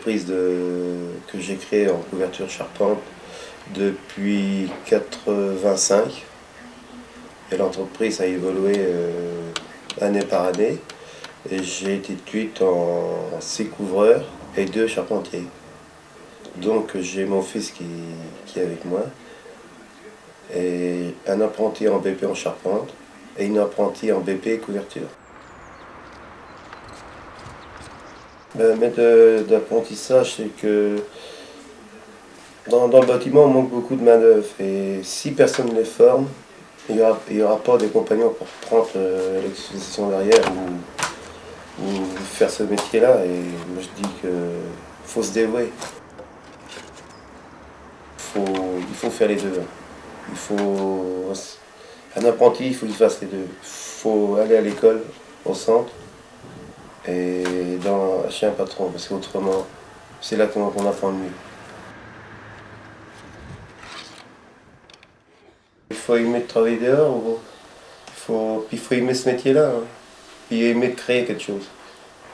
entreprise que j'ai créée en couverture charpente depuis 1985. Et l'entreprise a évolué année par année. Et j'ai été cuite en 6 couvreurs et 2 charpentiers. Donc j'ai mon fils qui est avec moi, et un apprenti en BP en charpente et une apprentie en BP couverture. Le méthode d'apprentissage, c'est que dans le bâtiment, on manque beaucoup de main-d'œuvre. Et si personne ne les forme, il n'y aura pas des compagnons pour prendre l'exposition derrière ou faire ce métier-là. Et moi, je dis qu'il faut se dévouer. Il faut faire les deux. Un apprenti, il faut qu'il fasse les deux. Il faut aller à l'école, au centre, et chez un patron, parce qu'autrement, c'est là qu'on apprend le mieux. Il faut aimer travailler dehors, il faut aimer ce métier-là, hein. Puis aimer créer quelque chose.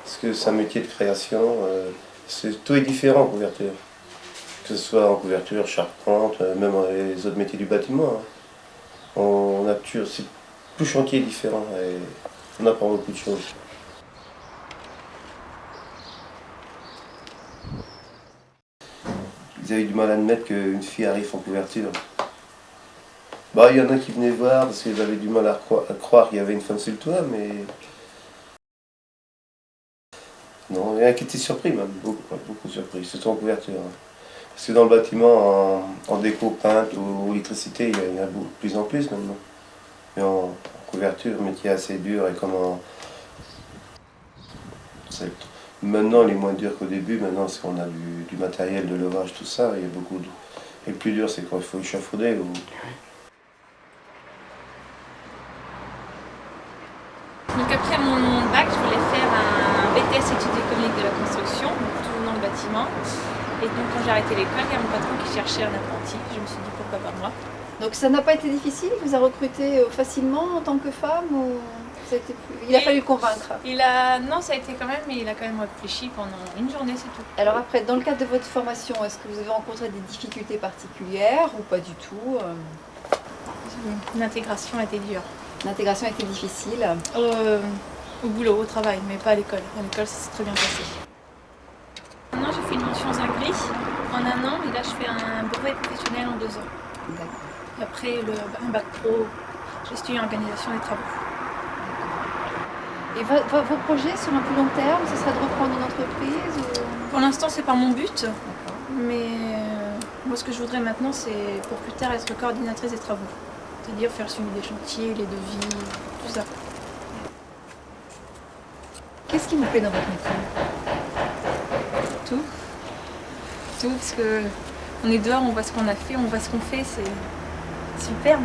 Parce que c'est un métier de création, tout est différent en couverture. Que ce soit en couverture, charpente, même les autres métiers du bâtiment, hein. Tout chantier est différent et on apprend beaucoup de choses. Ils avaient du mal à admettre qu'une fille arrive en couverture. Il y en a qui venaient voir parce qu'ils avaient du mal à croire qu'il y avait une femme sur le toit, mais... Non, il y en a qui étaient surpris même, beaucoup surpris, surtout en couverture, hein. Parce que dans le bâtiment, en déco, peinte ou électricité, il y en a de plus en plus maintenant. Mais en couverture, métier assez dur et maintenant, il est moins dur qu'au début. Maintenant, c'est qu'on a du matériel de levage, tout ça. Il y a beaucoup de... Et le plus dur, c'est quand il faut échafauder. Donc après mon bac, je voulais faire un BTS études économiques de la construction, tout dans le bâtiment. Et donc quand j'ai arrêté l'école, il y a mon patron qui cherchait un apprenti. Je me suis dit pourquoi pas moi. Donc ça n'a pas été difficile? Il vous a recruté facilement en tant que femme ou il a fallu le convaincre? Non, ça a été quand même, mais il a quand même réfléchi pendant une journée, c'est tout. Alors après, dans le cadre de votre formation, est-ce que vous avez rencontré des difficultés particulières ou pas du tout? L'intégration a été dure. L'intégration a été difficile? Au boulot, au travail, mais pas à l'école. À l'école, ça s'est très bien passé. Maintenant, j'ai fait une mention Zingri en 1 an, et là, je fais un brevet professionnel en 2 ans. D'accord. Après, un bac pro, gestion et organisation des travaux. Et vos projets sur un plus long terme, ce serait de reprendre une entreprise ou... Pour l'instant, c'est pas mon but, mais moi, ce que je voudrais maintenant, c'est pour plus tard être coordinatrice des travaux. C'est-à-dire faire le suivi des chantiers, les devis, tout ça. Qu'est-ce qui vous plaît dans votre métier? Tout, parce que on est dehors, on voit ce qu'on a fait, on voit ce qu'on fait, c'est superbe.